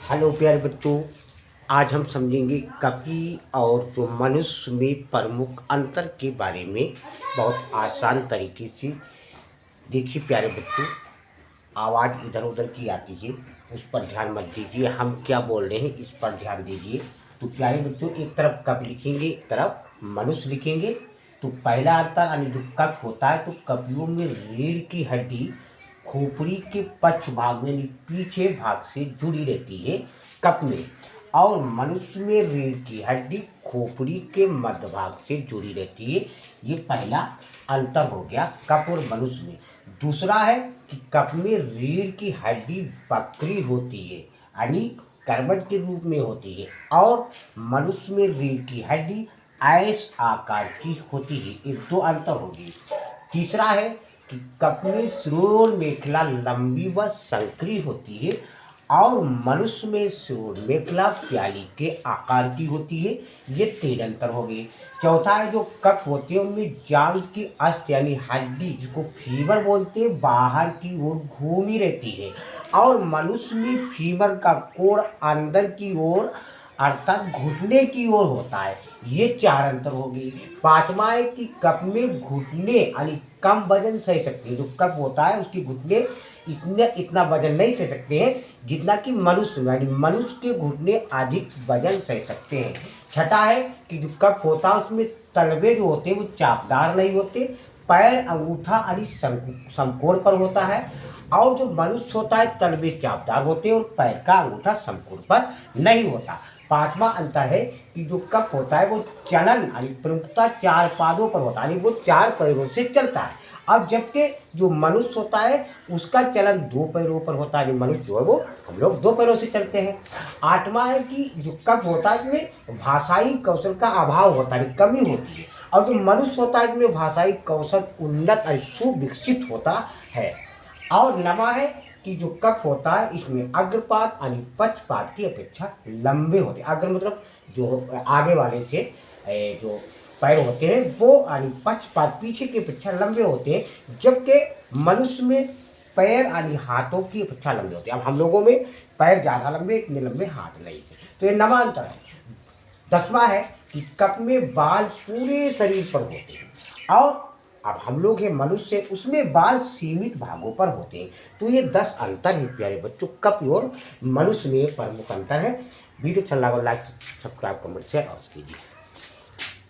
Hello प्यारे बच्चों। आज हम समझेंगे कपि और जो मनुष्य में प्रमुख अंतर के बारे में बहुत आसान तरीके से। देखिए प्यारे बच्चों, आवाज़ इधर उधर की आती है, उस पर ध्यान मत दीजिए। हम क्या बोल रहे हैं इस पर ध्यान दीजिए। तो प्यारे बच्चों, एक तरफ कप लिखेंगे, एक तरफ मनुष्य लिखेंगे। तो पहला अंतर यानी जो कप होता है, तो कपियों में रीढ़ की हड्डी खोपड़ी के पक्ष भाग में यानी पीछे भाग से जुड़ी रहती है कप में, और मनुष्य में रीढ़ की हड्डी खोपड़ी के मध्य भाग से जुड़ी रहती है। ये पहला अंतर हो गया कप और मनुष्य में। दूसरा है कि कप में रीढ़ की हड्डी वक्री होती है यानी कर्मठ के रूप में होती है, और मनुष्य में रीढ़ की हड्डी ऐस आकार की होती है। ये दो अंतर होगी। तीसरा है कि कप में श्रोण मेखला लंबी व संकरी होती है, और मनुष्य में श्रोण मेखला प्याली के आकार की होती है। ये तीन अंतर हो गए। चौथा है जो कप होते हैं उनमें जांघ की अस्त यानी हड्डी, जिसको फीमर बोलते हैं, बाहर की ओर घूमी रहती है, और मनुष्य में फीमर का कोण अंदर की ओर अर्थात घुटने की ओर होता है। ये चार अंतर हो गई। पांचवा है कि कप में घुटने यानी कम वजन सह सकते हैं। जो कप होता है उसके घुटने इतना वजन नहीं सह सकते हैं जितना कि मनुष्य में, यानी मनुष्य के घुटने अधिक वजन सह सकते हैं। छठा है कि जो कप होता है उसमें तलवे जो होते हैं वो चापदार नहीं होते, पैर अंगूठा यानी समकोण पर होता है, और जो मनुष्य होता है तलवे चापदार होते हैं और पैर का अंगूठा समकोण पर नहीं होता। पांचवा अंतर है कि जो कप होता है वो चलन यानी प्रमुखता चार पादों पर होता है, यानी वो चार पैरों से चलता है, अब जबकि जो मनुष्य होता है उसका चलन दो पैरों पर होता है। मनुष्य जो है वो हम लोग दो पैरों से चलते हैं। आठवां है कि जो कप होता है इसमें भाषाई कौशल का अभाव होता है, कमी होती है, और जो मनुष्य होता है इसमें भाषाई कौशल उन्नत और सुविकसित होता है। और नवा है कि जो कप होता है इसमें अग्रपाद यानी पक्षपाद की अपेक्षा लंबे होते हैं। अग्र मतलब जो आगे वाले से जो पैर होते हैं वो यानी पक्षपाद पीछे की अपेक्षा लंबे होते हैं, जबकि मनुष्य में पैर यानी हाथों की अपेक्षा लंबे होते हैं। अब हम लोगों में पैर ज़्यादा लंबे, इतने लंबे हाथ नहीं है, तो ये नवा अंतर है। दसवां है कि कप में बाल पूरे शरीर पर होते हैं, और अब हम लोग हैं मनुष्य, उसमें बाल सीमित भागों पर होते हैं। तो ये 10 अंतर है प्यारे बच्चों, कप और मनुष्य में प्रमुख अंतर है। वीडियो अच्छा लगा लाइक सब्सक्राइब कमेंट शेयर और कीजिए।